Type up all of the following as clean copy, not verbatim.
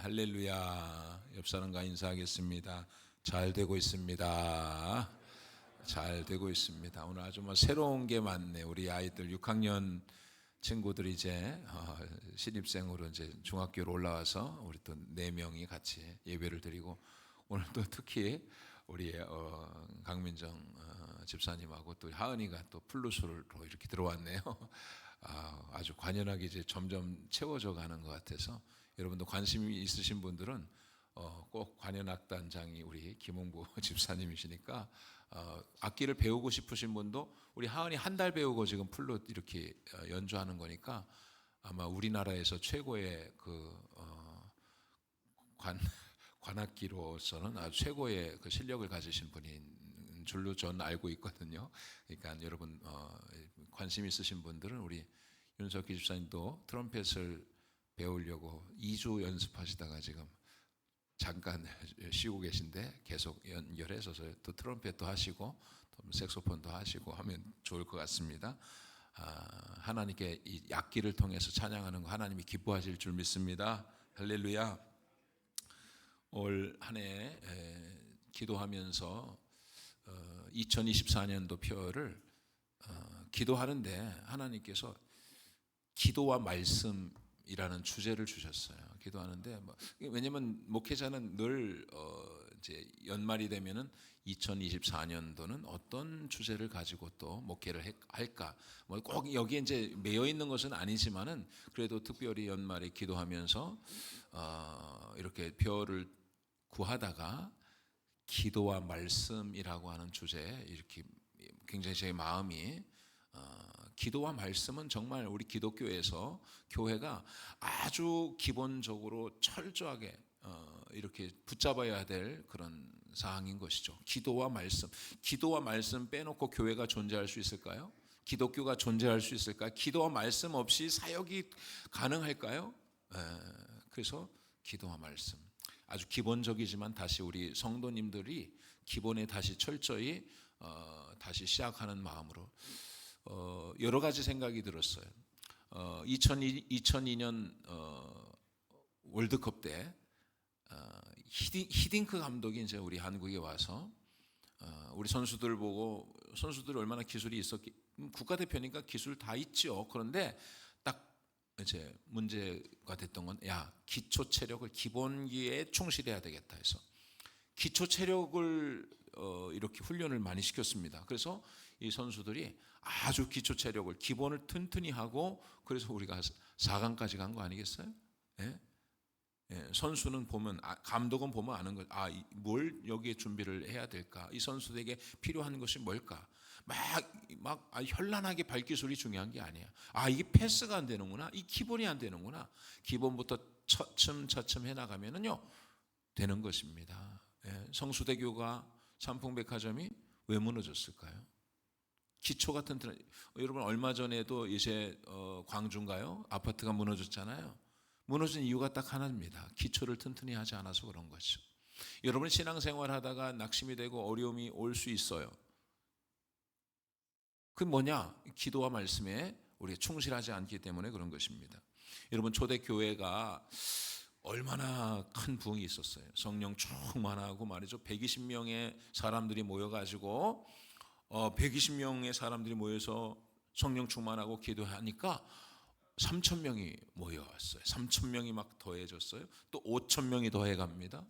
할렐루야. 옆 사람과 인사하겠습니다. 잘 되고 있습니다. 잘 되고 있습니다. 오늘 아주 새로운 게 많네. 우리 아이들 6학년 친구들이 이제 신입생으로 이제 중학교로 올라와서 우리 또 4명이 같이 예배를 드리고, 오늘 또 특히 우리 강민정 집사님하고 또 하은이가 또 플루스로 이렇게 들어왔네요. 아주 관연하게 이제 점점 채워져 가는 것 같아서, 여러분도 관심이 있으신 분들은 꼭 관현악단장이 우리 김홍부 집사님이시니까 악기를 배우고 싶으신 분도, 우리 하은이 한 달 배우고 지금 플룻 이렇게 연주하는 거니까 아마 우리나라에서 최고의 관악기로서는 아주 최고의 그 실력을 가지신 분인 줄로 전 알고 있거든요. 그러니까 여러분 관심 있으신 분들은 우리 윤석기 집사님도 트럼펫을 배우려고 2주 연습하시다가 지금 잠깐 쉬고 계신데, 계속 연결해서 또 트럼펫도 하시고 또 색소폰도 하시고 하면 좋을 것 같습니다. 하나님께 이 악기를 통해서 찬양하는 거 하나님이 기뻐하실 줄 믿습니다. 할렐루야. 올 한 해 기도하면서 2024년도 표를 기도하는데, 하나님께서 기도와 말씀이라는 주제를 주셨어요. 기도하는데 왜냐면 목회자는 늘 이제 연말이 되면은 2024년도는 어떤 주제를 가지고 또 목회를 할까, 꼭 여기에 이제 매여 있는 것은 아니지만은 그래도 특별히 연말에 기도하면서 이렇게 표를 구하다가 기도와 말씀이라고 하는 주제에 이렇게 굉장히 제 마음이, 기도와 말씀은 정말 우리 기독교에서 교회가 아주 기본적으로 철저하게 이렇게 붙잡아야 될 그런 사항인 것이죠. 기도와 말씀 빼놓고 교회가 존재할 수 있을까요? 기독교가 존재할 수 있을까요? 기도와 말씀 없이 사역이 가능할까요? 그래서 기도와 말씀, 아주 기본적이지만 다시 우리 성도님들이 기본에 다시 철저히 다시 시작하는 마음으로 여러 가지 생각이 들었어요. 2002년 월드컵 때 히딩크 감독이 이제 우리 한국에 와서 우리 선수들 보고, 선수들이 얼마나 기술이 있었기, 국가대표니까 기술 다 있죠. 그런데 딱 이제 문제가 됐던 건, 기초 체력을 기본기에 충실해야 되겠다 해서 기초 체력을 이렇게 훈련을 많이 시켰습니다. 그래서 이 선수들이 아주 기초 체력을, 기본을 튼튼히 하고, 그래서 우리가 4강까지 간 거 아니겠어요? 예? 선수는 보면, 감독은 보면 아는 거, 뭘 여기에 준비를 해야 될까? 이 선수에게 필요한 것이 뭘까? 현란하게 발기술이 중요한 게 아니야. 이게 패스가 안 되는구나. 이 기본이 안 되는구나. 기본부터 차츰 해나가면은요 되는 것입니다. 성수대교가, 삼풍백화점이 왜 무너졌을까요? 기초가 튼튼한, 여러분 얼마 전에도 이제 광주인가요? 아파트가 무너졌잖아요. 무너진 이유가 딱 하나입니다. 기초를 튼튼히 하지 않아서 그런 거죠. 여러분 신앙생활 하다가 낙심이 되고 어려움이 올 수 있어요. 그 뭐냐? 기도와 말씀에 우리가 충실하지 않기 때문에 그런 것입니다. 여러분 초대교회가 얼마나 큰 부흥이 있었어요. 성령 충만하고 말이죠. 120명의 사람들이 모여가지고 120명의 사람들이 모여서 성령 충만하고 기도하니까 3,000명이 모여왔어요. 3,000명이 막 더해졌어요. 또 5,000명이 더해갑니다.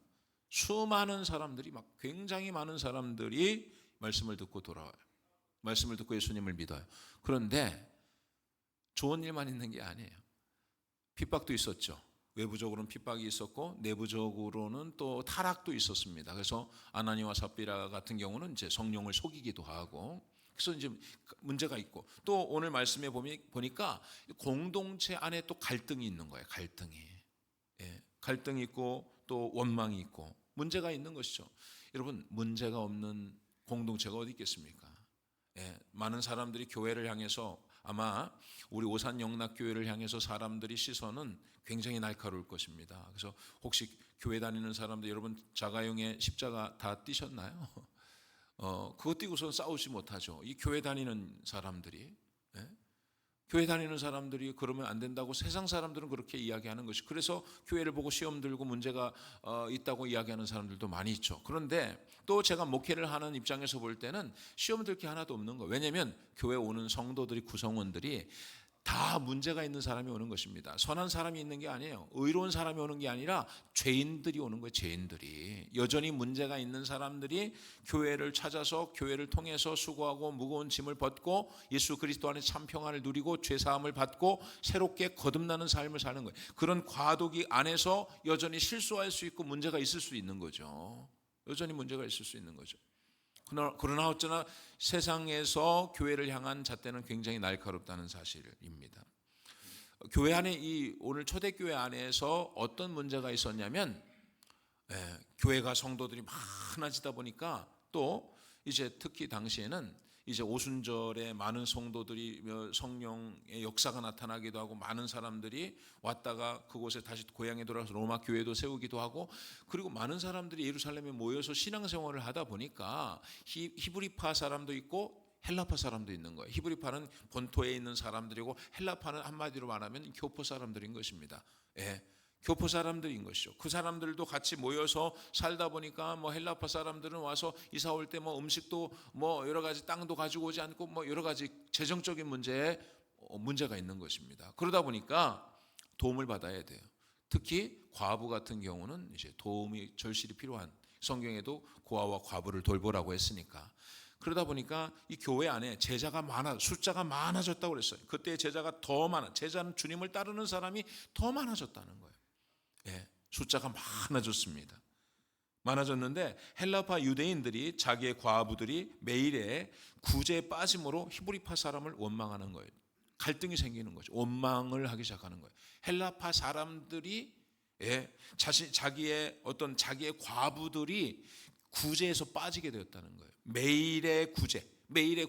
수많은 사람들이, 굉장히 많은 사람들이 말씀을 듣고 돌아와요. 말씀을 듣고 예수님을 믿어요. 그런데 좋은 일만 있는 게 아니에요. 핍박도 있었죠. 외부적으로는 핍박이 있었고 내부적으로는 또 타락도 있었습니다. 그래서 아나니와 삽비라 같은 경우는 이제 성령을 속이기도 하고, 그래서 이제 문제가 있고, 또 오늘 말씀에 보니까 공동체 안에 또 갈등이 있는 거예요. 갈등이 있고 또 원망이 있고 문제가 있는 것이죠. 여러분 문제가 없는 공동체가 어디 있겠습니까? 많은 사람들이 교회를 향해서, 아마 우리 오산 영락교회를 향해서 사람들이 시선은 굉장히 날카로울 것입니다. 그래서 혹시 교회 다니는 사람들, 여러분 자가용의 십자가 다 띄셨나요? 그거 띄고선 싸우지 못하죠. 이 교회 다니는 사람들이 교회 다니는 사람들이 그러면 안 된다고 세상 사람들은 그렇게 이야기하는 것이, 그래서 교회를 보고 시험 들고 문제가 있다고 이야기하는 사람들도 많이 있죠. 그런데 또 제가 목회를 하는 입장에서 볼 때는 시험 들 게 하나도 없는 거예요. 왜냐하면 교회 오는 성도들이, 구성원들이 다 문제가 있는 사람이 오는 것입니다. 선한 사람이 있는 게 아니에요. 의로운 사람이 오는 게 아니라 죄인들이 오는 거예요. 죄인들이. 여전히 문제가 있는 사람들이 교회를 찾아서 교회를 통해서 수고하고 무거운 짐을 벗고 예수 그리스도 안에 참 평안을 누리고 죄 사함을 받고 새롭게 거듭나는 삶을 사는 거예요. 그런 과도기 안에서 여전히 실수할 수 있고 문제가 있을 수 있는 거죠. 여전히 문제가 있을 수 있는 거죠. 그러나 어쩌나 세상에서 교회를 향한 잣대는 굉장히 날카롭다는 사실입니다. 교회 안에, 이 오늘 초대교회 안에서 어떤 문제가 있었냐면, 교회가 성도들이 많아지다 보니까, 또 이제 특히 당시에는 이제 오순절에 많은 성도들이, 성령의 역사가 나타나기도 하고, 많은 사람들이 왔다가 그곳에 다시 고향에 돌아가서 로마 교회도 세우기도 하고, 그리고 많은 사람들이 예루살렘에 모여서 신앙생활을 하다 보니까 히브리파 사람도 있고 헬라파 사람도 있는 거예요. 히브리파는 본토에 있는 사람들이고 헬라파는 한마디로 말하면 교포 사람들인 것입니다. 교포 사람들인 것이죠. 그 사람들도 같이 모여서 살다 보니까 헬라파 사람들은 와서 이사 올 때 음식도 여러 가지 땅도 가지고 오지 않고 여러 가지 재정적인 문제가 있는 것입니다. 그러다 보니까 도움을 받아야 돼요. 특히 과부 같은 경우는 이제 도움이 절실히 필요한, 성경에도 고아와 과부를 돌보라고 했으니까. 그러다 보니까 이 교회 안에 숫자가 많아졌다고 그랬어요. 그때 제자가 더 많아, 제자는 주님을 따르는 사람이 더 많아졌다는 거예요. 숫자가 많아졌습니다. 많아졌는데 헬라파 유대인들이, 자기의 과부들이 매일의 구제에 빠짐으로 히브리파 사람을 원망하는 거예요. 갈등이 생기는 거죠. 원망을 하기 시작하는 거예요. 헬라파 사람들이 자기의 과부들이 구제에서 빠지게 되었다는 거예요. 매일의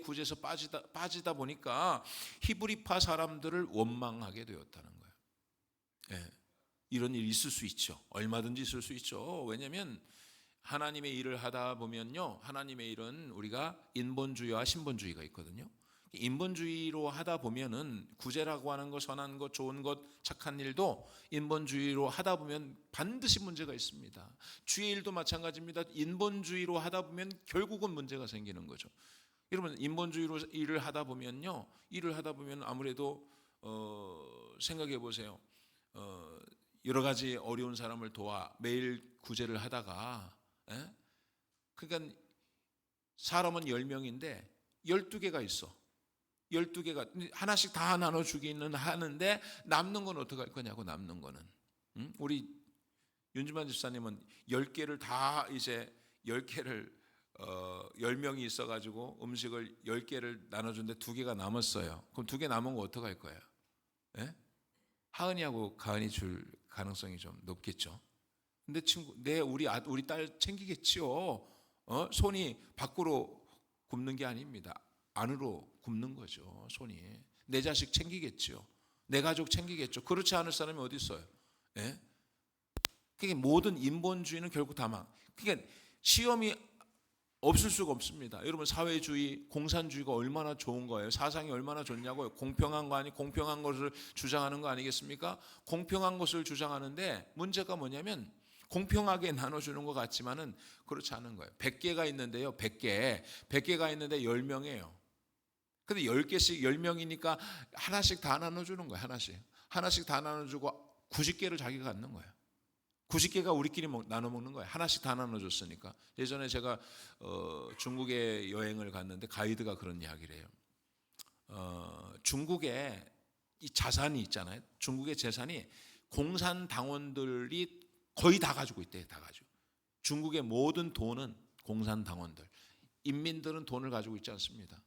구제에서 빠지다 보니까 히브리파 사람들을 원망하게 되었다는 거예요. 이런 일이 있을 수 있죠. 얼마든지 있을 수 있죠. 왜냐하면 하나님의 일을 하다 보면요, 하나님의 일은 우리가 인본주의와 신본주의가 있거든요. 인본주의로 하다 보면은 구제라고 하는 것, 선한 것, 좋은 것, 착한 일도 인본주의로 하다 보면 반드시 문제가 있습니다. 주의 일도 마찬가지입니다. 인본주의로 하다 보면 결국은 문제가 생기는 거죠. 여러분, 인본주의로 일을 하다 보면 아무래도 생각해 보세요. 여러 가지 어려운 사람을 도와 매일 구제를 하다가, 그러니까 사람은 10명인데 12개가 있어. 12개가 하나씩 다 나눠주기는 하는데 남는 건 어떻게 할 거냐고. 남는 거는 우리 윤주만 집사님은 10개를 다 이제 10개를 10명이 있어가지고 음식을 10개를 나눠준데 2개가 남았어요. 그럼 2개 남은 거 어떻게 할 거예요? 하은이하고 가은이 줄 가능성이 좀 높겠죠. 근데 우리 딸 챙기겠지요. 손이 밖으로 굽는 게 아닙니다. 안으로 굽는 거죠. 손이. 내 자식 챙기겠죠. 내 가족 챙기겠죠. 그렇지 않을 사람이 어디 있어요? 그게 모든 인본주의는 결국 다 그러니까 시험이 없을 수가 없습니다. 여러분, 사회주의, 공산주의가 얼마나 좋은 거예요? 사상이 얼마나 좋냐고요? 공평한 거 아니, 공평한 것을 주장하는 거 아니겠습니까? 공평한 것을 주장하는데 문제가 뭐냐면 공평하게 나눠주는 것 같지만은 그렇지 않은 거예요. 100개가 있는데요. 100개가 있는데 10명이에요. 근데 10개씩 10명이니까 하나씩 다 나눠주는 거예요. 하나씩 다 나눠주고 90개를 자기가 갖는 거예요. 90개가 우리끼리 나눠 먹는 거예요. 하나씩 다 나눠줬으니까. 예전에 제가 중국에 여행을 갔는데 가이드가 그런 이야기를 해요. 중국에 이 자산이 있잖아요. 중국의 재산이 공산당원들이 거의 다 가지고 있대요. 다 가지고. 중국의 모든 돈은 공산당원들. 인민들은 돈을 가지고 있지 않습니다.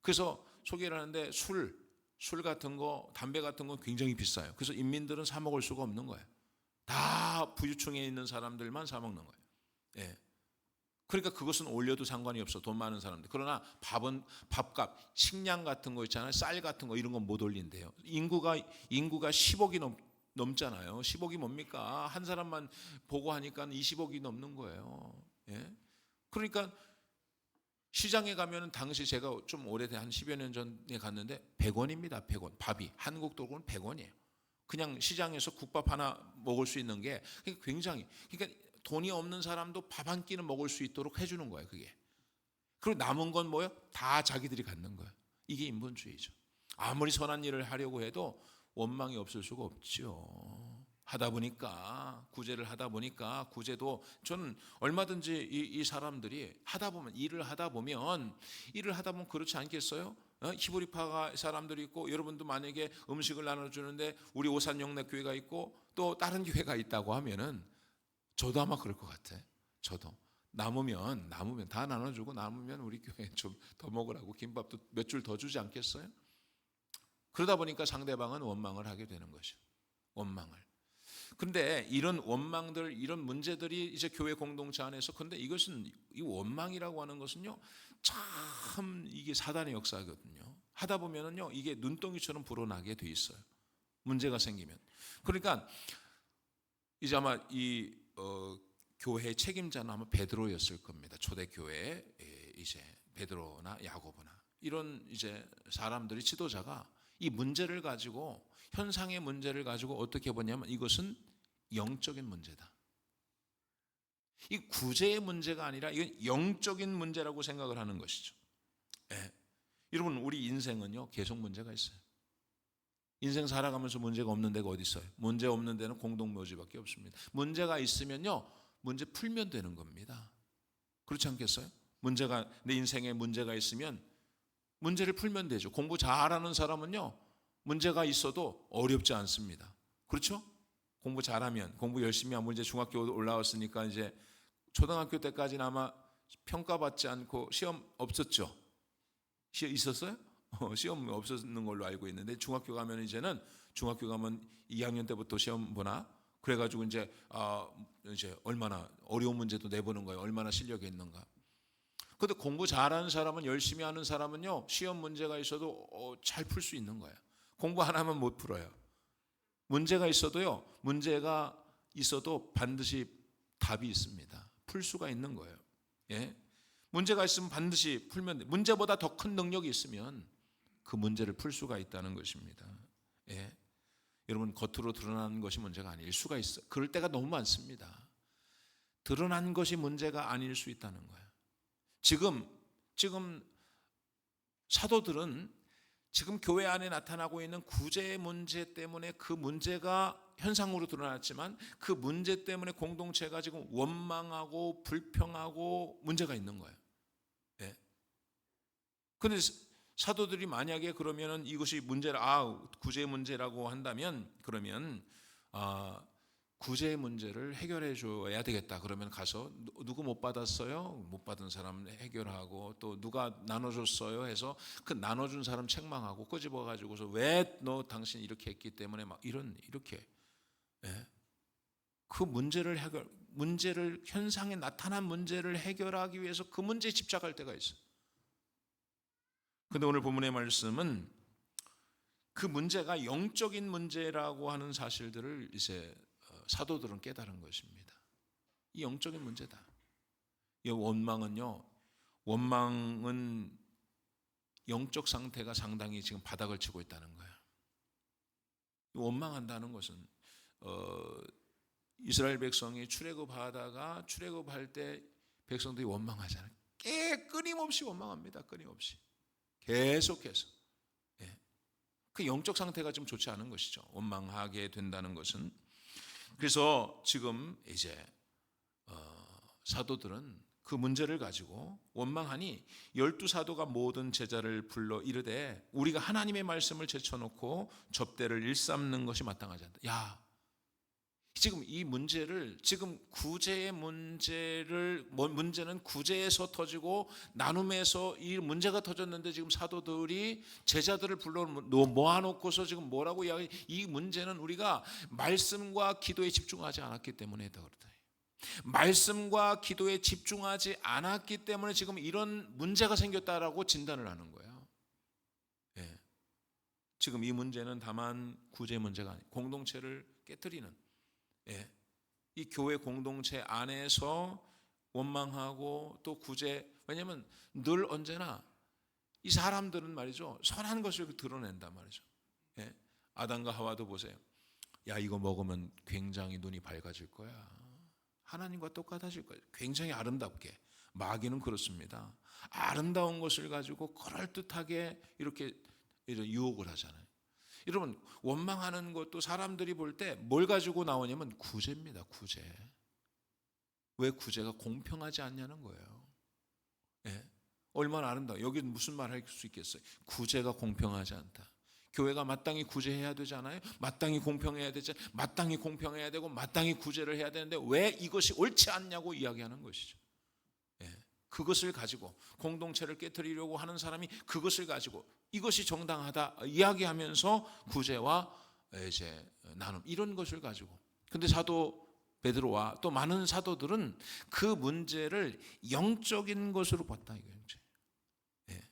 그래서 소개를 하는데 술 같은 거, 담배 같은 건 굉장히 비싸요. 그래서 인민들은 사 먹을 수가 없는 거예요. 다 부유층에 있는 사람들만 사 먹는 거예요. 그러니까 그것은 올려도 상관이 없어. 돈 많은 사람들. 그러나 밥값, 식량 같은 거 있잖아요. 쌀 같은 거 이런 건 못 올린대요. 인구가 10억이 넘잖아요. 10억이 뭡니까? 한 사람만 보고 하니까 20억이 넘는 거예요. 그러니까 시장에 가면은 당시 제가 좀 오래된 한 10여 년 전에 갔는데 100원입니다. 100원. 밥이 한국 돈으로는 100원이에요. 그냥 시장에서 국밥 하나 먹을 수 있는 게 굉장히, 그러니까 돈이 없는 사람도 밥 한 끼는 먹을 수 있도록 해주는 거예요. 그게. 그리고 남은 건 뭐예요? 다 자기들이 갖는 거예요. 이게 인본주의죠. 아무리 선한 일을 하려고 해도 원망이 없을 수가 없죠. 하다 보니까, 구제를 하다 보니까, 구제도 저는 얼마든지 이 사람들이 하다 보면, 일을 하다 보면 그렇지 않겠어요? 히브리파 사람들이 있고, 여러분도 만약에 음식을 나눠주는데 우리 오산영락교회가 있고 또 다른 교회가 있다고 하면은 저도 아마 그럴 것 같아. 저도 남으면 다 나눠주고, 남으면 우리 교회 좀 더 먹으라고 김밥도 몇 줄 더 주지 않겠어요? 그러다 보니까 상대방은 원망을 하게 되는 거죠. 원망을. 그런데 이런 원망들, 이런 문제들이 이제 교회 공동체 안에서, 근데 이것은, 이 원망이라고 하는 것은요, 참 이게 사단의 역사거든요. 하다 보면은요, 이게 눈덩이처럼 불어나게 돼 있어요. 문제가 생기면. 그러니까 이제 아마 이 교회 책임자는 아마 베드로였을 겁니다. 초대교회 이제 베드로나 야고보나 이런 이제 사람들이, 지도자가 이 문제를 가지고, 현상의 문제를 가지고 어떻게 보냐면 이것은 영적인 문제다. 이 구제의 문제가 아니라 이건 영적인 문제라고 생각을 하는 것이죠. 예. 여러분, 우리 인생은요 계속 문제가 있어요. 인생 살아가면서 문제가 없는 데가 어디 있어요? 문제 없는 데는 공동묘지밖에 없습니다. 문제가 있으면요 문제 풀면 되는 겁니다. 그렇지 않겠어요? 내 인생에 문제가 있으면 문제를 풀면 되죠. 공부 잘하는 사람은요 문제가 있어도 어렵지 않습니다. 그렇죠? 공부 잘하면, 공부 열심히 하면, 이제 중학교 올라왔으니까 이제 초등학교 때까지는 아마 평가받지 않고 시험 없었죠? 시험 있었어요? 시험 없었는 걸로 알고 있는데, 중학교 가면 이제는, 중학교 가면 2학년 때부터 시험 보나? 그래가지고 이제 얼마나 어려운 문제도 내보는 거예요. 얼마나 실력이 있는가. 근데 공부 잘하는 사람은, 열심히 하는 사람은요 시험 문제가 있어도 잘 풀 수 있는 거예요. 공부 안 하면 못 풀어요. 문제가 있어도 반드시 답이 있습니다. 풀 수가 있는 거예요. 예? 문제가 있으면 반드시 풀면 돼. 문제보다 더 큰 능력이 있으면 그 문제를 풀 수가 있다는 것입니다. 예? 여러분, 겉으로 드러나는 것이 문제가 아닐 수가 있어요. 그럴 때가 너무 많습니다. 드러난 것이 문제가 아닐 수 있다는 거예요. 지금 사도들은 지금 교회 안에 나타나고 있는 구제의 문제 때문에, 그 문제가 현상으로 드러났지만 그 문제 때문에 공동체가 지금 원망하고 불평하고 문제가 있는 거예요. 예. 근데 사도들이 만약에 그러면은 이것이 구제의 문제라고 한다면, 그러면 구제의 문제를 해결해 줘야 되겠다. 그러면 가서 누구 못 받았어요? 못 받은 사람 해결하고, 또 누가 나눠줬어요? 해서 그 나눠준 사람 책망하고 끄집어 가지고서, 왜 너 당신 이렇게 했기 때문에 막 이렇게 예? 그 문제를 현상에 나타난 문제를 해결하기 위해서 그 문제에 집착할 때가 있어요. 근데 오늘 본문의 말씀은 그 문제가 영적인 문제라고 하는 사실들을 이제 사도들은 깨달은 것입니다. 이 영적인 문제다. 이 원망은 영적 상태가 상당히 지금 바닥을 치고 있다는 거예요. 원망한다는 것은 이스라엘 백성이 출애굽하다가, 출애굽할 때 백성들이 원망하잖아요. 끊임없이 원망합니다. 끊임없이. 계속해서. 예. 그 영적 상태가 좀 좋지 않은 것이죠. 원망하게 된다는 것은. 그래서 지금 이제 사도들은 그 문제를 가지고 원망하니, 12사도가 모든 제자를 불러 이르되 우리가 하나님의 말씀을 제쳐놓고 접대를 일삼는 것이 마땅하지 않다. 야, 지금 이 문제를, 지금 구제의 문제는 구제에서 터지고 나눔에서 이 문제가 터졌는데, 지금 사도들이 제자들을 불러 모아놓고서 지금 뭐라고 이야기? 이 문제는 우리가 말씀과 기도에 집중하지 않았기 때문에 그렇다. 말씀과 기도에 집중하지 않았기 때문에 지금 이런 문제가 생겼다라고 진단을 하는 거예요. 예. 지금 이 문제는 다만 구제 문제가 아니고 공동체를 깨뜨리는, 이 교회 공동체 안에서 원망하고 또 구제, 왜냐하면 늘 언제나 이 사람들은 말이죠, 선한 것을 드러낸단 말이죠. 예? 아담과 하와도 보세요. 야, 이거 먹으면 굉장히 눈이 밝아질 거야. 하나님과 똑같아질 거야. 굉장히 아름답게. 마귀는 그렇습니다. 아름다운 것을 가지고 그럴듯하게 이렇게 유혹을 하잖아요. 여러분, 원망하는 것도 사람들이 볼 때 뭘 가지고 나오냐면 구제입니다. 구제. 왜 구제가 공평하지 않냐는 거예요. 예? 얼마나 아름다워. 여기 무슨 말 할 수 있겠어요? 구제가 공평하지 않다. 교회가 마땅히 구제해야 되잖아요. 마땅히 공평해야 되잖아요. 마땅히 공평해야 되고 마땅히 구제를 해야 되는데 왜 이것이 옳지 않냐고 이야기하는 것이죠. 예. 그것을 가지고 공동체를 깨트리려고 하는 사람이 그것을 가지고 이것이 정당하다 이야기하면서 구제와 이제 나눔 이런 것을 가지고, 근데 사도 베드로와 또 많은 사도들은 그 문제를 영적인 것으로 봤다 이거예요. 예.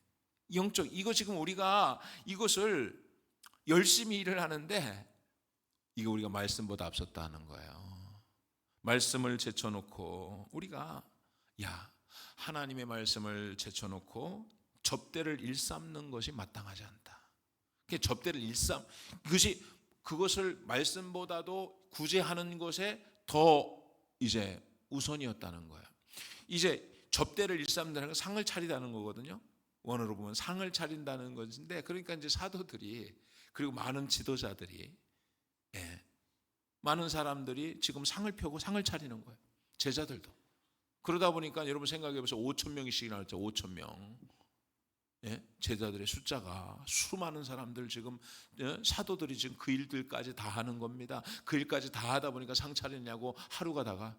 영적, 이거 지금 우리가 이것을 열심히 일을 하는데 이거 우리가 말씀보다 앞섰다 하는 거예요. 말씀을 제쳐놓고 우리가 하나님의 말씀을 제쳐놓고 접대를 일삼는 것이 마땅하지 않다. 접대를 그것을 말씀보다도 구제하는 것에 더 이제 우선이었다는 거예요. 이제 접대를 일삼는다는 건 상을 차리다는 거거든요. 원어로 보면 상을 차린다는 것인데, 그러니까 이제 사도들이 그리고 많은 지도자들이 많은 사람들이 지금 상을 펴고 상을 차리는 거예요. 제자들도. 그러다 보니까 여러분 생각해 보세요. 5천 명이씩 나왔죠. 5천 명. 제자들의 숫자가 수많은 사람들 지금 사도들이 지금 그 일들까지 다 하는 겁니다. 그 일까지 다 하다 보니까 상 차리냐고 하루가 다가.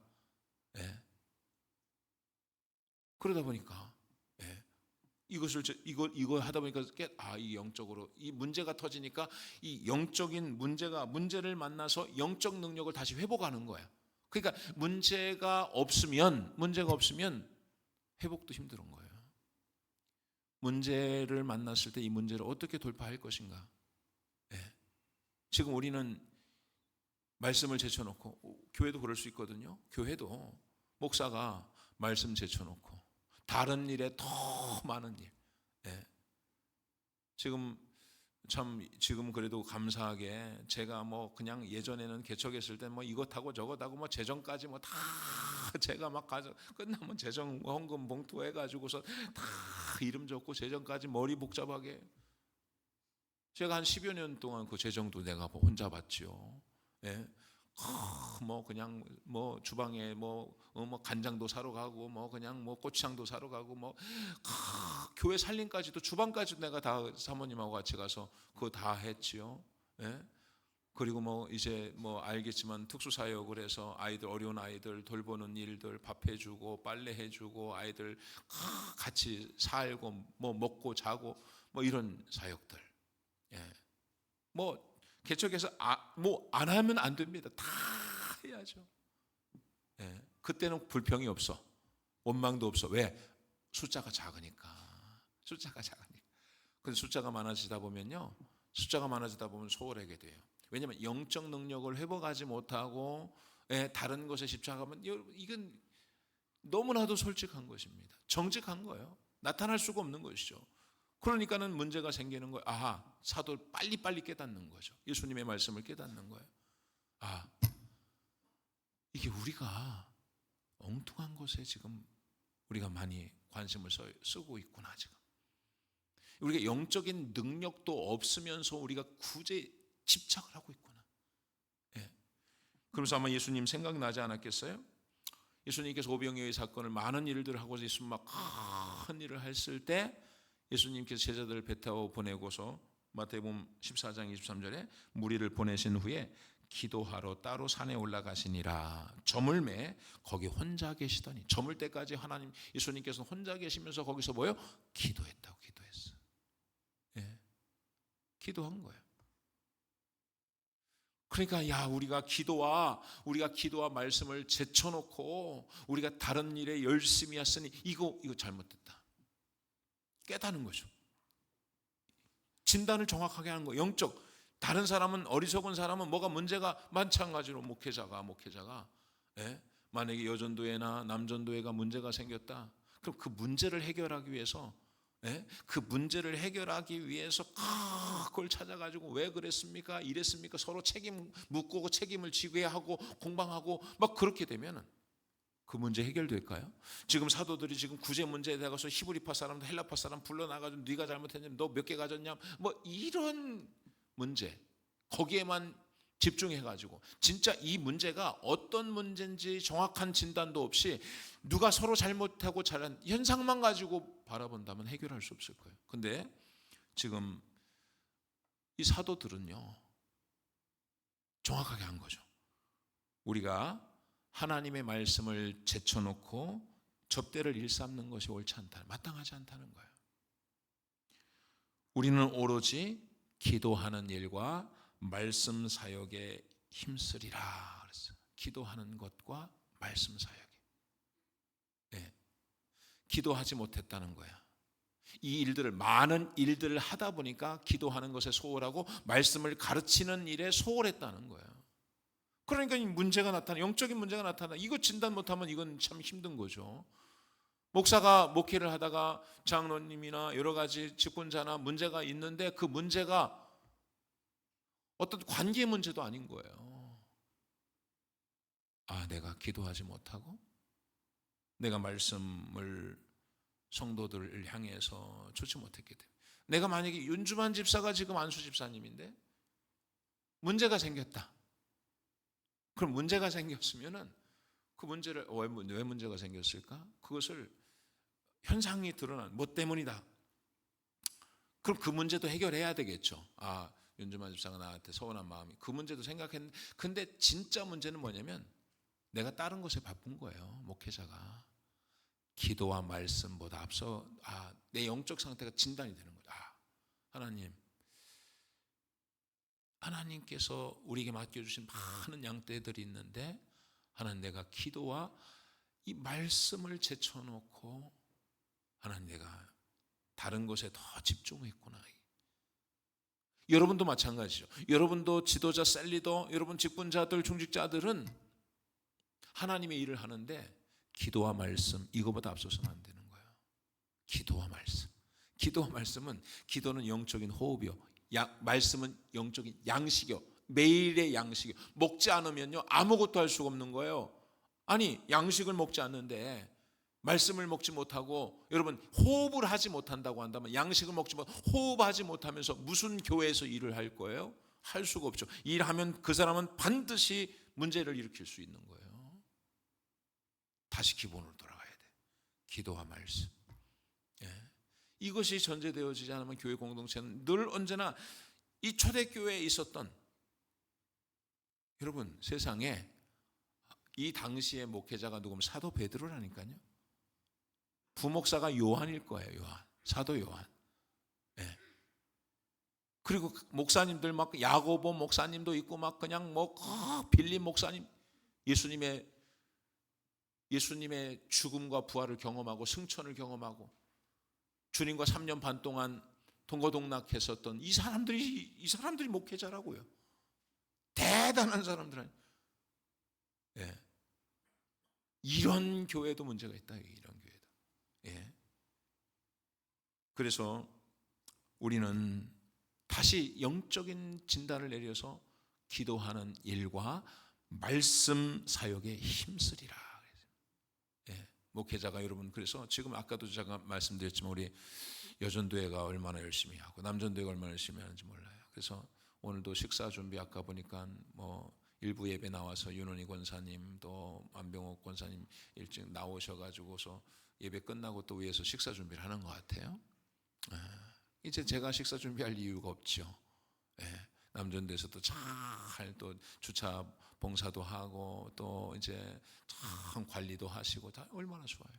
그러다 보니까 이거 하다 보니까 이 영적으로 이 문제가 터지니까 이 영적인 문제를 만나서 영적 능력을 다시 회복하는 거예요. 그러니까 문제가 없으면 회복도 힘든 거예요. 문제를 만났을 때 이 문제를 어떻게 돌파할 것인가. 지금 우리는 말씀을 제쳐놓고, 교회도 그럴 수 있거든요. 교회도 목사가 말씀 제쳐놓고 다른 일에 더 많은 일. 지금 그래도 감사하게 제가 그냥 예전에는 개척했을 때 이것하고 저것하고 재정까지 다 제가 막 끝나면 재정 헌금 봉투 해가지고서 다 이름 적고 재정까지 머리 복잡하게, 제가 한 10여 년 동안 그 재정도 내가 혼자 봤지요. 그냥 주방에 간장도 사러 가고 그냥 고추장도 사러 가고 교회 살림까지도 주방까지도 내가 다 사모님하고 같이 가서 그거 다 했지요. 그리고 이제 알겠지만 특수사역을 해서 아이들, 어려운 아이들 돌보는 일들, 밥 해주고 빨래 해주고 아이들 같이 살고 먹고 자고 이런 사역들. 개척해서 안 하면 안 됩니다. 다 해야죠. 그때는 불평이 없어. 원망도 없어. 왜? 숫자가 작으니까. 근데 숫자가 많아지다 보면 소홀하게 돼요. 왜냐하면 영적 능력을 회복하지 못하고 다른 것에 집착하면, 이건 너무나도 솔직한 것입니다. 정직한 거예요. 나타날 수가 없는 것이죠. 그러니까는 문제가 생기는 거예요. 사도 빨리빨리 깨닫는 거죠. 예수님의 말씀을 깨닫는 거예요. 이게 우리가 엉뚱한 것에 지금 우리가 많이 관심을 쓰고 있구나. 지금 우리가 영적인 능력도 없으면서 우리가 구제에 집착을 하고 있구나. 그러면서 아마 예수님 생각나지 않았겠어요? 예수님께서 오병이어의 사건을 많은 일들을 하고 예수님 막 큰 일을 했을 때 예수님께서 제자들을 배 타고 보내고서 마태복음 14장 23절에 무리를 보내신 후에 기도하러 따로 산에 올라가시니라. 저물매 거기 혼자 계시더니, 저물 때까지 예수님께서 혼자 계시면서 거기서 기도했다고. 기도했어. 기도한 거예요. 그러니까 우리가 기도와 말씀을 제쳐놓고 우리가 다른 일에 열심히 했으니 이거 잘못됐다 깨닫는 거죠. 진단을 정확하게 하는 거예요. 영적. 다른 사람은, 어리석은 사람은 뭐가 문제가 마찬가지로 목회자가 만약에 여전도회나 남전도회가 문제가 생겼다. 그럼 그 문제를 해결하기 위해서, 그 문제를 해결하기 위해서 그걸 찾아가지고 왜 그랬습니까? 이랬습니까? 서로 책임 묻고 책임을 지게 하고 공방하고 막 그렇게 되면은 그 문제 해결될까요? 지금 사도들이 지금 구제 문제에 대해서 히브리파 사람도 헬라파 사람 불러나가지고 네가 잘못했냐, 너 몇 개 가졌냐, 뭐 이런 문제 거기에만 집중해가지고 진짜 이 문제가 어떤 문제인지 정확한 진단도 없이 누가 서로 잘못하고 잘한 현상만 가지고 바라본다면 해결할 수 없을 거예요. 근데 지금 이 사도들은요 정확하게 한 거죠. 우리가 하나님의 말씀을 제쳐놓고 접대를 일삼는 것이 옳지 않다, 마땅하지 않다는 거예요. 우리는 오로지 기도하는 일과 말씀 사역에 힘쓰리라 그랬어요. 기도하는 것과 말씀 사역에. 기도하지 못했다는 거야. 이 일들을, 많은 일들을 하다 보니까 기도하는 것에 소홀하고 말씀을 가르치는 일에 소홀했다는 거예요. 그러니까 이 문제가 나타나, 영적인 문제가 나타나. 이거 진단 못하면 이건 참 힘든 거죠. 목사가 목회를 하다가 장로님이나 여러 가지 직분자나 문제가 있는데 그 문제가 어떤 관계 문제도 아닌 거예요. 내가 기도하지 못하고 내가 말씀을 성도들을 향해서 좋지 못했기 때문에. 내가 만약에 윤주만 집사가 지금 안수 집사님인데 문제가 생겼다. 그럼 문제가 생겼으면은 그 문제를 왜 문제가 생겼을까? 그것을 현상이 드러난 뭐 때문이다. 그럼 그 문제도 해결해야 되겠죠. 윤주만 집사가 나한테 서운한 마음이, 그 문제도 생각했는데, 근데 진짜 문제는 뭐냐면 내가 다른 것에 바쁜 거예요. 목회자가 기도와 말씀보다 앞서 내 영적 상태가 진단이 되는 거죠. 하나님께서 우리에게 맡겨주신 많은 양떼들이 있는데 하나님, 내가 기도와 이 말씀을 제쳐놓고 하나님 내가 다른 것에 더 집중했구나. 여러분도 마찬가지죠. 여러분도 지도자, 셀리더, 여러분 직분자들, 중직자들은 하나님의 일을 하는데 기도와 말씀, 이거보다 앞서서는 안 되는 거예요. 기도와 말씀. 기도와 말씀은, 기도는 영적인 호흡이요, 말씀은 영적인 양식이요, 매일의 양식이요. 먹지 않으면요 아무것도 할 수가 없는 거예요. 양식을 먹지 않는데 말씀을 먹지 못하고, 여러분 호흡을 하지 못한다고 한다면, 양식을 먹지 못, 호흡하지 못하면서 무슨 교회에서 일을 할 거예요? 할 수가 없죠. 일하면 그 사람은 반드시 문제를 일으킬 수 있는 거예요. 다시 기본으로 돌아가야 돼. 기도와 말씀. 이것이 전제되어지지 않으면 교회 공동체는 늘 언제나 이 초대교회에 있었던, 여러분 세상에 이 당시의 목회자가 누구면 사도 베드로라니까요. 부목사가 요한일 거예요. 사도 요한. 그리고 목사님들 막 야고보 목사님도 있고 막 그냥 빌립 목사님, 예수님의 죽음과 부활을 경험하고 승천을 경험하고 주님과 3년 반 동안 동거동락했었던 이 사람들이 목회자라고요. 대단한 사람들 아니에요. 이런 교회도 문제가 있다. 이런 교회도. 그래서 우리는 다시 영적인 진단을 내려서 기도하는 일과 말씀 사역에 힘쓰리라. 목회자가, 여러분, 그래서 지금 아까도 제가 말씀드렸지만 우리 여전도회가 얼마나 열심히 하고 남전도회가 얼마나 열심히 하는지 몰라요. 그래서 오늘도 식사 준비, 아까 보니까 일부 예배 나와서 윤원희 권사님 또 안병옥 권사님 일찍 나오셔가지고서 예배 끝나고 또 위에서 식사 준비를 하는 것 같아요. 이제 제가 식사 준비할 이유가 없죠. 남전도에서도 잘 또 주차 봉사도 하고 또 이제 참 관리도 하시고, 다 얼마나 좋아요.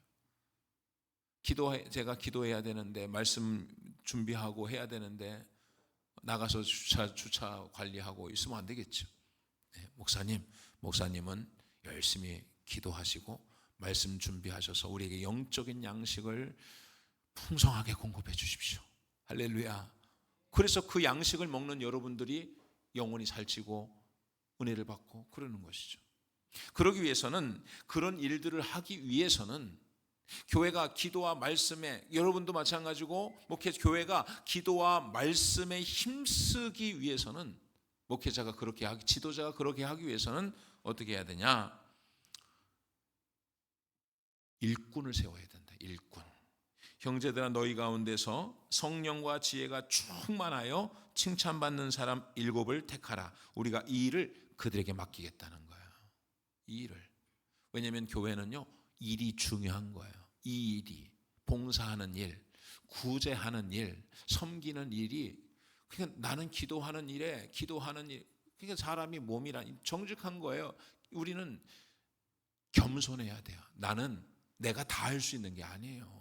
제가 기도해야 되는데, 말씀 준비하고 해야 되는데 나가서 주차 관리하고 있으면 안 되겠죠. 목사님은 열심히 기도하시고 말씀 준비하셔서 우리에게 영적인 양식을 풍성하게 공급해 주십시오. 할렐루야. 그래서 그 양식을 먹는 여러분들이 영혼이 살찌고 은혜를 받고 그러는 것이죠. 그러기 위해서는, 그런 일들을 하기 위해서는 교회가 기도와 말씀에, 여러분도 마찬가지고 교회가 기도와 말씀에 힘쓰기 위해서는, 목회자가 그렇게 하기, 지도자가 그렇게 하기 위해서는 어떻게 해야 되냐? 일꾼을 세워야 된다. 일꾼. 형제들아, 너희 가운데서 성령과 지혜가 충만하여 칭찬받는 사람 7을 택하라. 우리가 이 일을 그들에게 맡기겠다는 거예요. 이 일을. 왜냐하면 교회는요, 일이 중요한 거예요. 이 일이, 봉사하는 일, 구제하는 일, 섬기는 일이, 그냥 나는 기도하는 일, 그러니까 사람이 몸이라 정직한 거예요. 우리는 겸손해야 돼요. 나는 내가 다 할 수 있는 게 아니에요.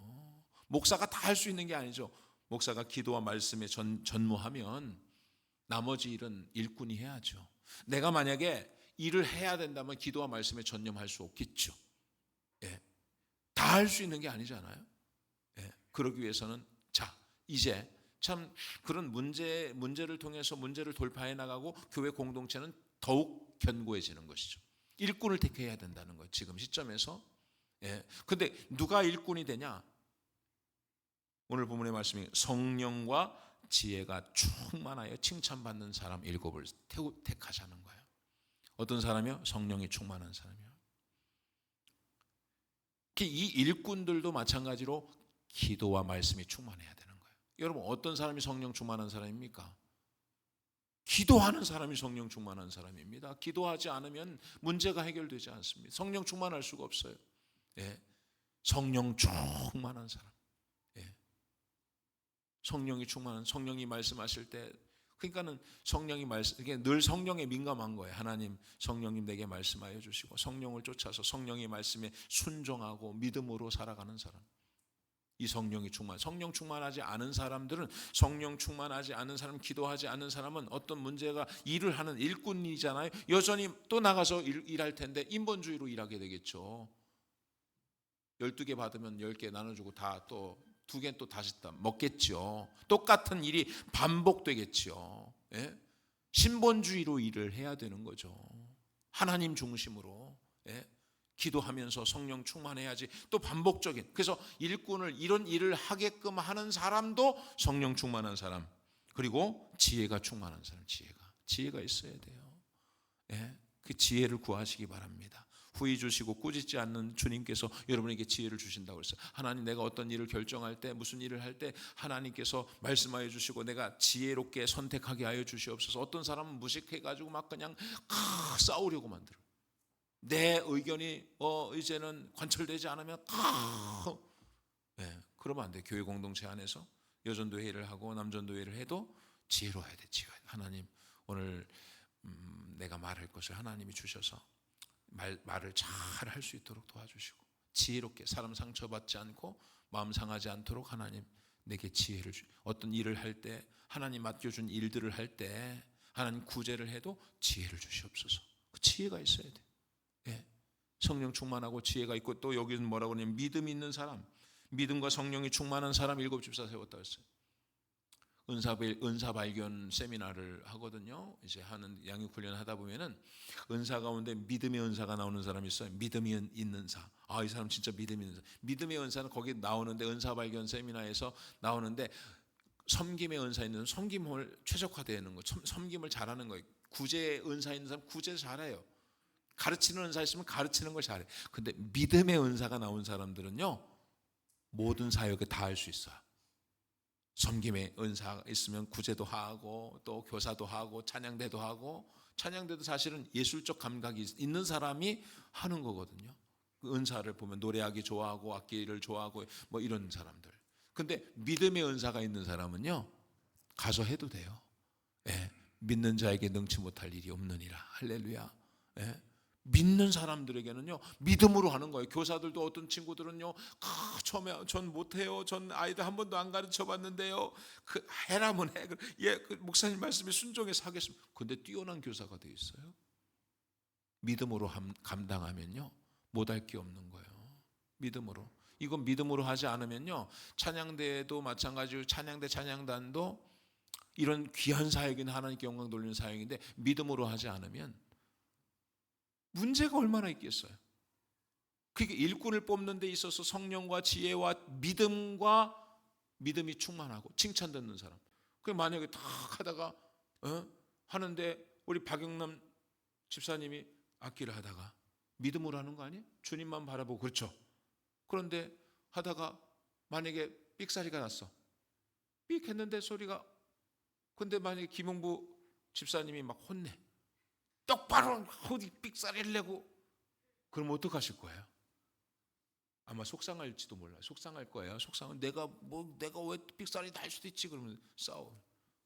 목사가 다 할 수 있는 게 아니죠. 목사가 기도와 말씀에 전무하면 나머지 일은 일꾼이 해야죠. 내가 만약에 일을 해야 된다면 기도와 말씀에 전념할 수 없겠죠. 예. 다 할 수 있는 게 아니잖아요. 예. 그러기 위해서는 이제 참 그런 문제를 통해서 문제를 돌파해 나가고 교회 공동체는 더욱 견고해지는 것이죠. 일꾼을 택해야 된다는 거예요. 지금 시점에서. 예. 근데 누가 일꾼이 되냐? 오늘 본문의 말씀이 성령과 지혜가 충만하여 칭찬받는 사람 7을 택하자는 거예요. 어떤 사람이요? 성령이 충만한 사람이요. 이 일꾼들도 마찬가지로 기도와 말씀이 충만해야 되는 거예요. 여러분, 어떤 사람이 성령 충만한 사람입니까? 기도하는 사람이 성령 충만한 사람입니다. 기도하지 않으면 문제가 해결되지 않습니다. 성령 충만할 수가 없어요. 예. 성령 충만한 사람. 예. 성령이 충만한, 성령이 말씀하실 때, 그러니까는 성령이 늘 성령에 민감한 거예요. 하나님, 성령님 내게 말씀하여 주시고, 성령을 쫓아서 성령의 말씀에 순종하고 믿음으로 살아가는 사람. 이 성령이 성령 충만하지 않은 사람들은, 성령 충만하지 않은 사람, 기도하지 않는 사람은 어떤 문제가 일을 하는 일꾼이잖아요. 여전히 또 나가서 일할 텐데 인본주의로 일하게 되겠죠. 12개 받으면 10개 나눠주고 다 또 2개는 또 다시 먹겠죠. 똑같은 일이 반복되겠죠. 예? 신본주의로 일을 해야 되는 거죠. 하나님 중심으로. 예? 기도하면서 성령 충만해야지. 또 반복적인, 그래서 일꾼을, 이런 일을 하게끔 하는 사람도 성령 충만한 사람, 그리고 지혜가 충만한 사람. 지혜가 있어야 돼요. 예? 그 지혜를 구하시기 바랍니다. 후회 주시고 꾸짖지 않는 주님께서 여러분에게 지혜를 주신다고 했어요. 하나님, 내가 어떤 일을 결정할 때, 무슨 일을 할 때 하나님께서 말씀하여 주시고 내가 지혜롭게 선택하게 하여 주시옵소서. 어떤 사람은 무식해가지고 막 그냥 싸우려고 만들어요. 내 의견이 이제는 관철되지 않으면 그러면 안 돼. 교회 공동체 안에서 여전도 회의를 하고 남전도 회의를 해도 지혜로워야 돼. 하나님, 오늘 내가 말할 것을 하나님이 주셔서 말을 잘 할 수 있도록 도와주시고, 지혜롭게, 사람 상처받지 않고 마음 상하지 않도록 하나님 내게 지혜를 어떤 일을 할 때, 하나님 맡겨준 일들을 할 때, 하나님 구제를 해도 지혜를 주시옵소서. 그 지혜가 있어야 돼. 예. 성령 충만하고 지혜가 있고, 또 여기는 뭐라고 하냐면 믿음이 있는 사람, 믿음과 성령이 충만한 사람 7 집사 세웠다고 했어요. 은사 발견 세미나를 하거든요. 이제 하는 양육 훈련 하다 보면은 은사 가운데 믿음의 은사가 나오는 사람이 있어요. 믿음이 있는 사. 이 사람 진짜 믿음이 있는 사. 믿음의 은사는 거기 나오는데, 은사 발견 세미나에서 나오는데, 섬김의 은사 있는, 섬김을 최적화되는 거, 섬김을 잘하는 거예요. 구제의 은사 있는 사람 구제 잘해요. 가르치는 은사 있으면 가르치는 걸 잘해. 근데 믿음의 은사가 나온 사람들은요, 모든 사역을 다 할 수 있어요. 섬김의 은사가 있으면 구제도 하고, 또 교사도 하고, 찬양대도 하고. 찬양대도 사실은 예술적 감각이 있는 사람이 하는 거거든요. 그 은사를 보면 노래하기 좋아하고 악기를 좋아하고 뭐 이런 사람들. 근데 믿음의 은사가 있는 사람은요, 가서 해도 돼요. 예, 믿는 자에게 능치 못할 일이 없느니라. 할렐루야. 예. 믿는 사람들에게는요, 믿음으로 하는 거예요. 교사들도, 어떤 친구들은요, 처음에 전 못해요. 전 아이들 한 번도 안 가르쳐 봤는데요. 해라면 해. 목사님 말씀에 순종해서 하겠습니다. 근데 뛰어난 교사가 돼 있어요. 믿음으로 감당하면요, 못할 게 없는 거예요. 믿음으로. 이건 믿음으로 하지 않으면요, 찬양대도 마찬가지로, 찬양단도 이런 귀한 사역인, 하나님께 영광 돌리는 사역인데 믿음으로 하지 않으면 문제가 얼마나 있겠어요. 그게 일꾼을 뽑는 데 있어서 성령과 지혜와 믿음이 충만하고 칭찬 듣는 사람. 그 만약에 딱 하다가 하는데 우리 박영남 집사님이 악기를 하다가 믿음으로 하는 거 아니에요? 주님만 바라보고. 그렇죠. 그런데 하다가 만약에 삑사리가 났어. 삑 했는데 소리가, 근데 만약에 김홍부 집사님이 막 혼내. 똑바로 어디 삑사리를 내고, 그럼 어떡하실 거예요? 아마 속상할지도 몰라요. 속상할 거예요. 속상은 내가 왜 삑사리 날 수도 있지. 그러면 싸워.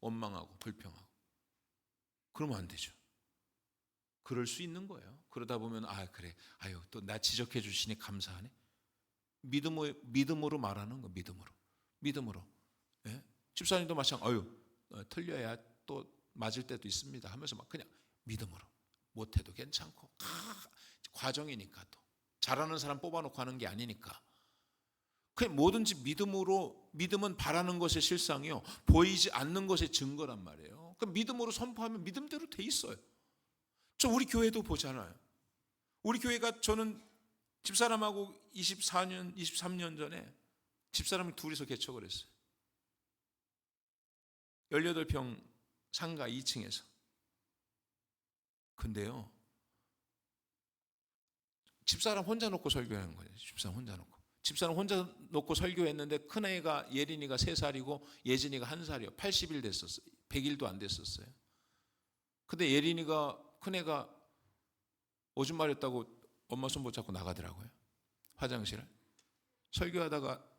원망하고 불평하고. 그러면 안 되죠. 그럴 수 있는 거예요. 그러다 보면 그래. 또 나 지적해 주시니 감사하네. 믿음으로 말하는 거. 믿음으로. 예? 집사님도 마찬가지로 틀려야 또 맞을 때도 있습니다 하면서 막 그냥 믿음으로. 못해도 괜찮고. 과정이니까 또. 잘하는 사람 뽑아놓고 하는 게 아니니까. 그냥 뭐든지 믿음은 바라는 것의 실상이요, 보이지 않는 것의 증거란 말이에요. 그럼 믿음으로 선포하면 믿음대로 돼 있어요. 우리 교회도 보잖아요. 우리 교회가, 저는 집사람하고 23년 전에 집사람이 둘이서 개척을 했어요. 18평 상가 2층에서. 근데요, 집사람 혼자 놓고 설교하는 거예요. 집사람 혼자 놓고 설교했는데 큰애가, 예린이가 3살이고 예진이가 1살이요. 80일 됐었어요. 100일도 안 됐었어요. 근데 큰애가 오줌 마렸다고 엄마 손 붙잡고 나가더라고요. 화장실을. 설교하다가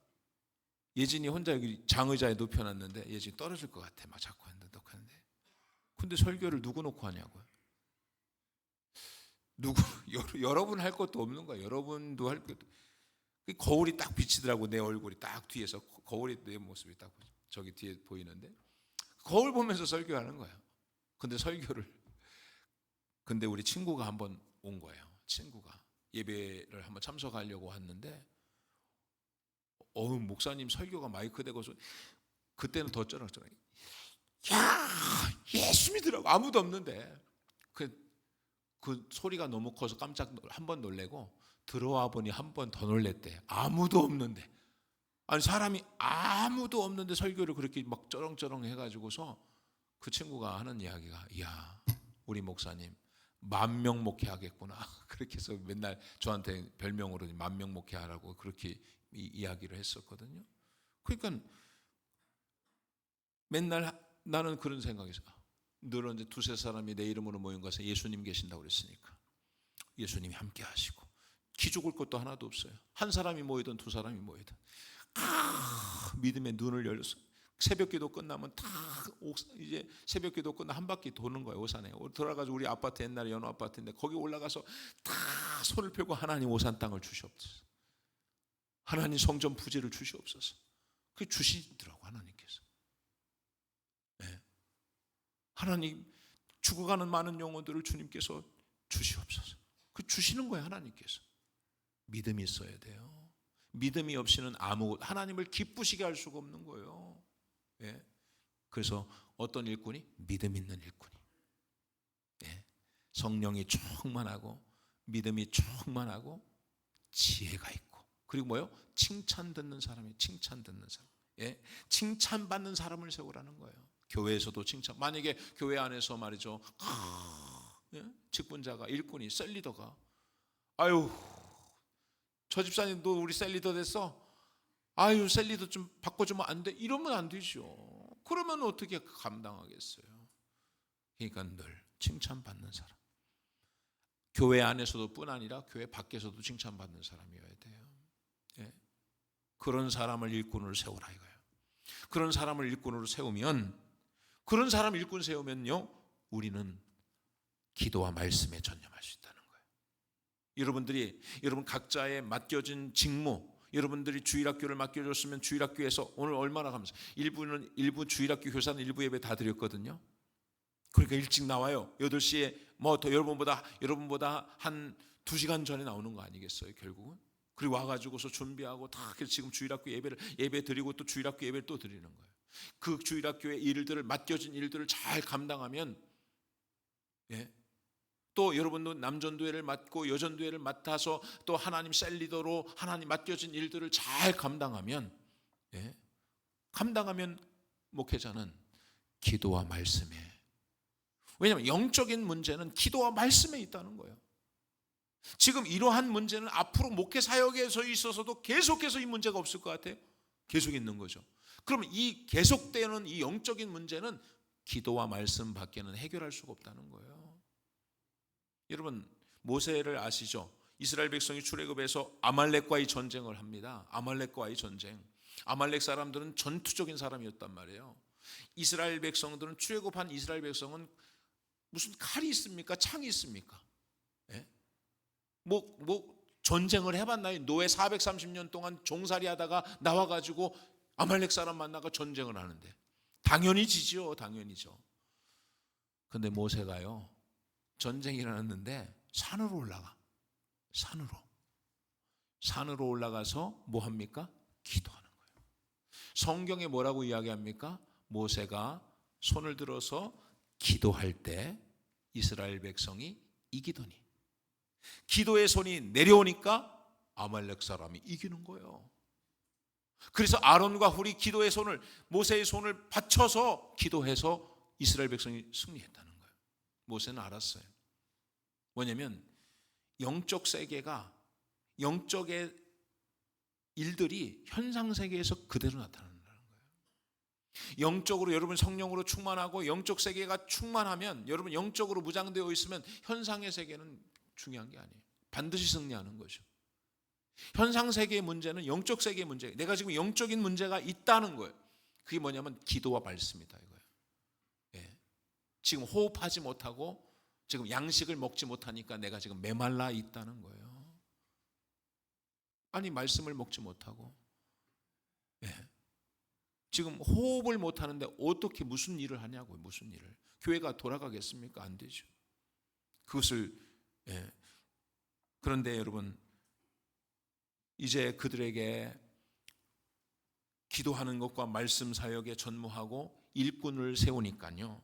예진이 혼자 여기 장의자에 눕혀놨는데 예진이 떨어질 것 같아. 막 자꾸 하는데. 근데 설교를 누구 놓고 하냐고요. 여러분 할 것도 없는 거야. 여러분도 할 것도. 거울이 딱 비치더라고. 내 얼굴이 딱 뒤에서 거울이, 내 모습이 딱 저기 뒤에 보이는데 거울 보면서 설교하는 거예요. 근데 우리 친구가 한번 온 거예요. 친구가 예배를 한번 참석하려고 왔는데 목사님 설교가 마이크 대고서, 그때는 더 쩔었잖아요. 야, 예수 믿으라고. 아무도 없는데 그 소리가 너무 커서 한 번 놀래고 들어와 보니 한 번 더 놀랬대. 아무도 없는데. 사람이 아무도 없는데 설교를 그렇게 막 쩌렁쩌렁 해가지고서 그 친구가 하는 이야기가, 이야, 우리 목사님 10,000명 목회하겠구나. 그렇게 해서 맨날 저한테 별명으로 10,000명 목회하라고 그렇게 이야기를 했었거든요. 그러니까 맨날 나는 그런 생각에서, 늘 이제 2-3 사람이 내 이름으로 모인 것에 예수님 계신다고 그랬으니까 예수님이 함께 하시고, 기죽을 것도 하나도 없어요. 한 사람이 모이든 2 사람이 모이든 믿음의 눈을 열려서 새벽기도 끝나면 이제 새벽기도 끝나 한 바퀴 도는 거예요. 오산에 들어가지고, 우리 아파트 옛날에 연호 아파트인데 거기 올라가서 다 손을 펴고, 하나님 오산 땅을 주시옵소서. 하나님 성전 부지를 주시옵소서. 그게 주시더라고 하나님께서. 네. 하나님 죽어가는 많은 영혼들을 주님께서 주시옵소서. 그 주시는 거예요 하나님께서. 믿음이 있어야 돼요. 믿음이 없이는 하나님을 기쁘시게 할 수가 없는 거예요. 예. 그래서 어떤 일꾼이? 믿음 있는 일꾼이. 예. 성령이 충만하고 믿음이 충만하고 지혜가 있고, 그리고 뭐요? 칭찬 듣는 사람이, 칭찬 듣는 사람. 예. 칭찬받는 사람을 세우라는 거예요. 교회에서도 칭찬. 만약에 교회 안에서 말이죠, 예? 직분자가, 일꾼이, 셀리더가, 저 집사님도 우리 셀리더 됐어. 셀리더 좀 바꿔주면 안 돼? 이러면 안 되죠. 그러면 어떻게 감당하겠어요? 그러니까 늘 칭찬받는 사람. 교회 안에서도 뿐 아니라 교회 밖에서도 칭찬받는 사람이어야 돼요. 예? 그런 사람을 일꾼으로 세우라 이거예요. 그런 사람을 일꾼으로 세우면, 그런 사람 일꾼 세우면요, 우리는 기도와 말씀에 전념할 수 있다는 거예요. 여러분 각자의 맡겨진 직무, 여러분들이 주일학교를 맡겨줬으면 주일학교에서 오늘 얼마나 감사. 일부 주일학교 교사는 일부 예배 다 드렸거든요. 그러니까 일찍 나와요. 8시에 더 여러분보다 한 2시간 전에 나오는 거 아니겠어요, 결국은? 그리고 와가지고서 준비하고 다 지금 주일학교 예배 드리고 또 주일학교 예배를 또 드리는 거예요. 그 주일학교의 맡겨진 일들을 잘 감당하면, 예, 또 여러분도 남전도회를 맡고 여전도회를 맡아서 또 하나님 셀리더로 하나님 맡겨진 일들을 잘 감당하면, 감당하면 목회자는 기도와 말씀에, 왜냐하면 영적인 문제는 기도와 말씀에 있다는 거예요. 지금 이러한 문제는 앞으로 목회 사역에서 있어서도 계속해서 이 문제가 없을 것 같아요. 계속 있는 거죠. 그러면 이 계속되는 이 영적인 문제는 기도와 말씀 밖에는 해결할 수가 없다는 거예요. 여러분, 모세를 아시죠? 이스라엘 백성이 출애굽해서 아말렉과의 전쟁을 합니다. 아말렉과의 전쟁. 아말렉 사람들은 전투적인 사람이었단 말이에요. 이스라엘 백성들은, 출애굽한 이스라엘 백성은 무슨 칼이 있습니까? 창이 있습니까? 전쟁을 해봤나요? 노예 430년 동안 종살이 하다가 나와가지고 아말렉 사람 만나가 전쟁을 하는데 당연히 지죠. 당연히죠. 근데 모세가요, 전쟁이 일어났는데 산으로 올라가. 산으로 올라가서 뭐 합니까? 기도하는 거예요. 성경에 뭐라고 이야기합니까? 모세가 손을 들어서 기도할 때 이스라엘 백성이 이기더니, 기도의 손이 내려오니까 아말렉 사람이 이기는 거예요. 그래서 아론과 훌이 기도의 손을, 모세의 손을 받쳐서 기도해서 이스라엘 백성이 승리했다는 거예요. 모세는 알았어요. 뭐냐면 영적 세계가, 영적의 일들이 현상 세계에서 그대로 나타난다는 거예요. 영적으로 여러분 성령으로 충만하고 영적 세계가 충만하면, 여러분 영적으로 무장되어 있으면 현상의 세계는 중요한 게 아니에요. 반드시 승리하는 거죠. 현상 세계의 문제는 영적 세계의 문제예요. 내가 지금 영적인 문제가 있다는 거예요. 그게 뭐냐면 기도와 말씀이다 이거예요. 지금 호흡하지 못하고 지금 양식을 먹지 못하니까 내가 지금 메말라 있다는 거예요. 아니, 말씀을 먹지 못하고 지금 호흡을 못하는데 어떻게 무슨 일을 하냐고요. 무슨 일을. 교회가 돌아가겠습니까? 안 되죠. 그것을 그런데 여러분, 이제 그들에게 기도하는 것과 말씀 사역에 전무하고 일꾼을 세우니까요.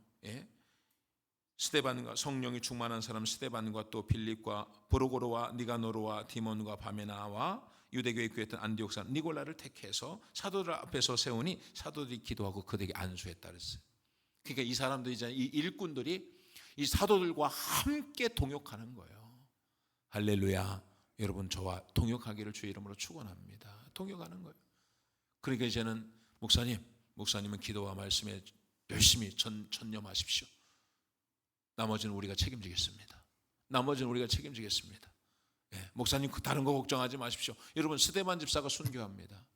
스데반과, 성령이 충만한 사람 스데반과 또 빌립과 브로고로와 니가노르와 디몬과 바메나와 유대교에 교회했던 안디옥 사람 니골라를 택해서 사도들 앞에서 세우니 사도들이 기도하고 그들에게 안수했다 그랬어요. 그러니까 이 사람들이, 이제 이 일꾼들이 이 사도들과 함께 동역하는 거예요. 할렐루야. 여러분, 저와 동역하기를 주의 이름으로 축원합니다. 동역하는 거예요. 그러니까 이제는 목사님은 기도와 말씀에 열심히 전념하십시오. 나머지는 우리가 책임지겠습니다. 목사님 다른 거 걱정하지 마십시오. 여러분, 스데반 집사가 순교합니다.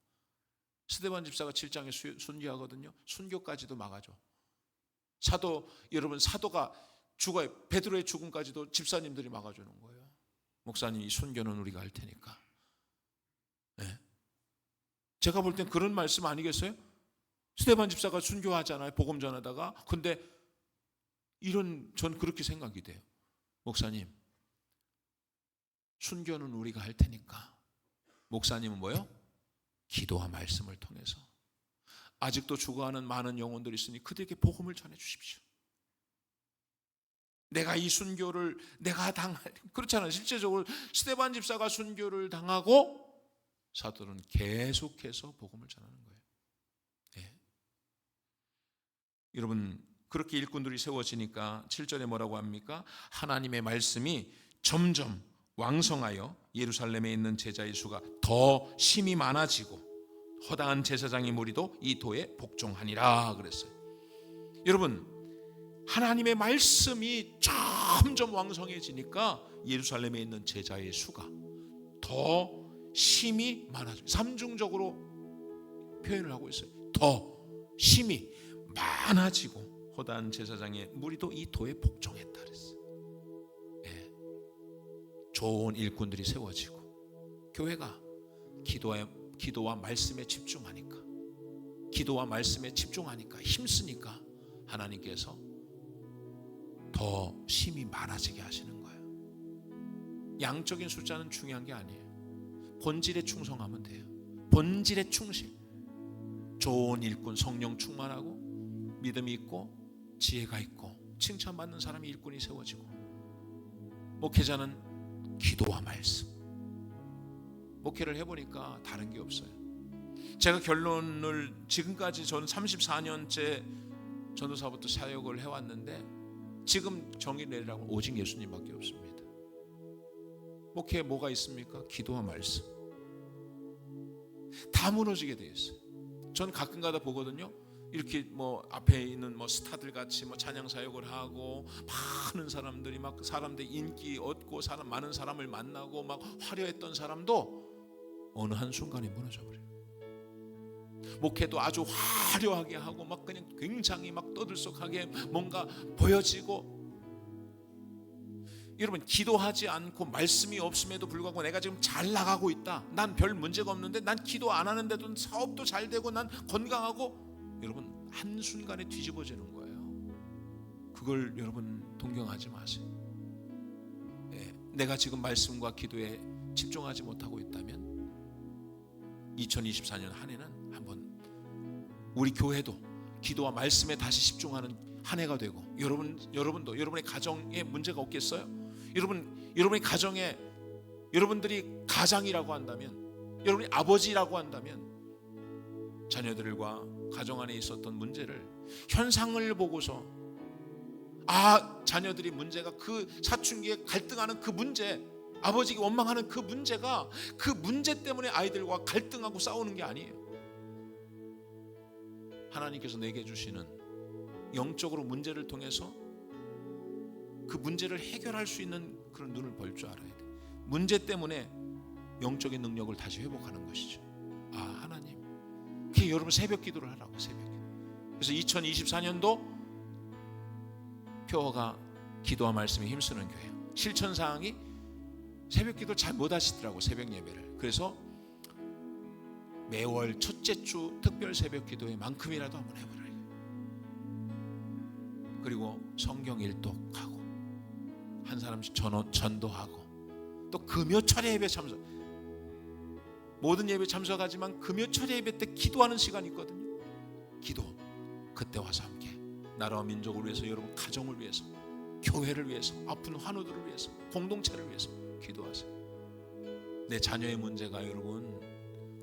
스데반 집사가 7장에 순교하거든요. 순교까지도 막아줘. 사도가 죽어요. 베드로의 죽음까지도 집사님들이 막아주는 거예요. 목사님, 이 순교는 우리가 할 테니까. 제가 볼 땐 그런 말씀 아니겠어요? 스데반 집사가 순교하잖아요. 복음 전하다가. 근데 전 그렇게 생각이 돼요. 목사님, 순교는 우리가 할 테니까 목사님은 뭐요? 기도와 말씀을 통해서 아직도 죽어가는 많은 영혼들이 있으니 그들에게 복음을 전해 주십시오. 내가 이 순교를 그렇잖아요. 실제적으로 스데반 집사가 순교를 당하고 사도는 계속해서 복음을 전하는 거예요. 여러분, 그렇게 일꾼들이 세워지니까 7절에 뭐라고 합니까? 하나님의 말씀이 점점 왕성하여 예루살렘에 있는 제자의 수가 더 심히 많아지고 허다한 제사장의 무리도 이 도에 복종하니라 그랬어요. 여러분, 하나님의 말씀이 점점 왕성해지니까 예루살렘에 있는 제자의 수가 더 심히 많아지고, 삼중적으로 표현을 하고 있어요. 더 심히 많아지고 허다한 제사장의 무리도 이 도에 복종했다 그랬어요. 좋은 일꾼들이 세워지고 교회가 기도와 말씀에 집중하니까, 기도와 말씀에 집중하니까, 힘쓰니까 하나님께서 더 심히 많아지게 하시는 거예요. 양적인 숫자는 중요한 게 아니에요. 본질에 충성하면 돼요. 본질에 충실. 좋은 일꾼, 성령 충만하고 믿음이 있고 지혜가 있고 칭찬받는 사람이 일꾼이 세워지고, 목회자는 기도와 말씀. 목회를 해보니까 다른 게 없어요. 제가 결론을, 지금까지 저는 34년째 전도사부터 사역을 해왔는데 지금 정의 내리라고 오직 예수님밖에 없습니다. 목회에 뭐가 있습니까? 기도와 말씀. 다 무너지게 돼 있어요. 전 가끔가다 보거든요. 이렇게 뭐 앞에 있는 뭐 스타들 같이 뭐 찬양 사역을 하고 많은 사람들이 막 사람들 인기 얻고 많은 사람을 만나고 막 화려했던 사람도 어느 한 순간에 무너져 버려요. 목회도 아주 화려하게 하고 막 그냥 굉장히 막 떠들썩하게 뭔가 보여지고, 여러분 기도하지 않고 말씀이 없음에도 불구하고 내가 지금 잘 나가고 있다, 난 별 문제가 없는데, 난 기도 안 하는데도 사업도 잘 되고 난 건강하고, 여러분 한순간에 뒤집어지는 거예요. 그걸 여러분 동경하지 마세요. 내가 지금 말씀과 기도에 집중하지 못하고 있다면 2024년 한 해는 한번 우리 교회도 기도와 말씀에 다시 집중하는 한 해가 되고, 여러분도 여러분의 가정에 문제가 없겠어요? 여러분의 가정에, 여러분들이 가장이라고 한다면, 여러분이 아버지라고 한다면, 자녀들과 가정 안에 있었던 문제를, 현상을 보고서 자녀들이 문제가, 그 사춘기에 갈등하는 그 문제, 아버지가 원망하는 그 문제가, 그 문제 때문에 아이들과 갈등하고 싸우는 게 아니에요. 하나님께서 내게 주시는 영적으로 문제를 통해서 그 문제를 해결할 수 있는 그런 눈을 벌 줄 알아야 돼. 문제 때문에 영적인 능력을 다시 회복하는 것이죠. 하나님, 그게 여러분 새벽 기도를 하라고, 새벽 기도. 그래서 2024년도 표어가 기도와 말씀에 힘쓰는 교회예요. 실천사항이 새벽 기도 잘 못 하시더라고, 새벽 예배를. 그래서 매월 첫째 주 특별 새벽 기도에 만큼이라도 한번 해보라. 그리고 성경 일독하고, 한 사람씩 전도하고, 또 금요철 예배 참석. 모든 예배 참석하지만 금요철 예배 때 기도하는 시간이 있거든요. 기도, 그때 와서 함께 나라와 민족을 위해서, 여러분 가정을 위해서, 교회를 위해서, 아픈 환우들을 위해서, 공동체를 위해서 기도하세요. 내 자녀의 문제가 여러분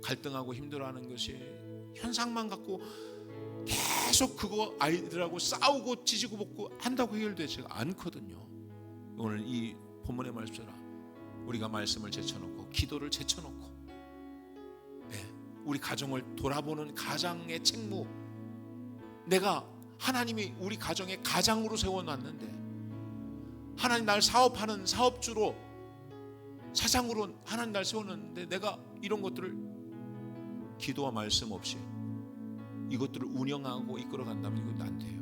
갈등하고 힘들어하는 것이 현상만 갖고 계속 그거 아이들하고 싸우고 찢고 볶고 한다고 해결되지가 않거든요. 오늘 이 본문의 말씀처럼 우리가 말씀을 제쳐놓고 기도를 제쳐놓고, 우리 가정을 돌아보는 가장의 책무, 내가 하나님이 우리 가정의 가장으로 세워놨는데, 하나님 날 사업하는 사업주로, 사장으로 하나님 날 세워놨는데, 내가 이런 것들을 기도와 말씀 없이 이것들을 운영하고 이끌어간다면 이것도 안 돼요.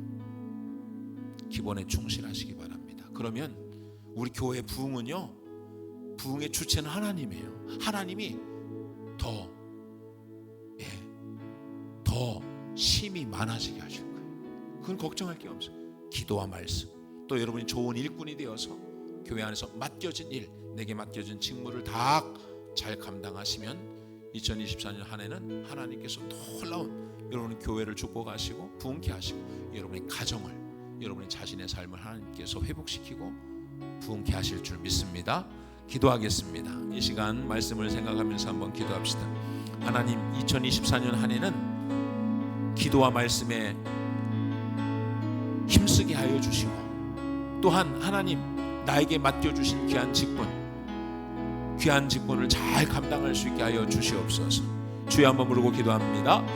기본에 충실하시기 바랍니다. 그러면 우리 교회 부흥은요, 부흥의 주체는 하나님이에요. 하나님이 더 힘이 많아지게 하실 거예요. 그건 걱정할 게 없어요. 기도와 말씀, 또 여러분이 좋은 일꾼이 되어서 교회 안에서 맡겨진 일, 내게 맡겨진 직무를 다 잘 감당하시면 2024년 한 해는 하나님께서 놀라운 여러분의 교회를 축복하시고 부흥케 하시고, 여러분의 가정을, 여러분의 자신의 삶을 하나님께서 회복시키고 부흥케 하실 줄 믿습니다. 기도하겠습니다. 이 시간 말씀을 생각하면서 한번 기도합시다. 하나님, 2024년 한 해는 기도와 말씀에 힘쓰게 하여 주시고, 또한 하나님 나에게 맡겨주신 귀한 직분을 잘 감당할 수 있게 하여 주시옵소서. 주여 한번 부르고 기도합니다.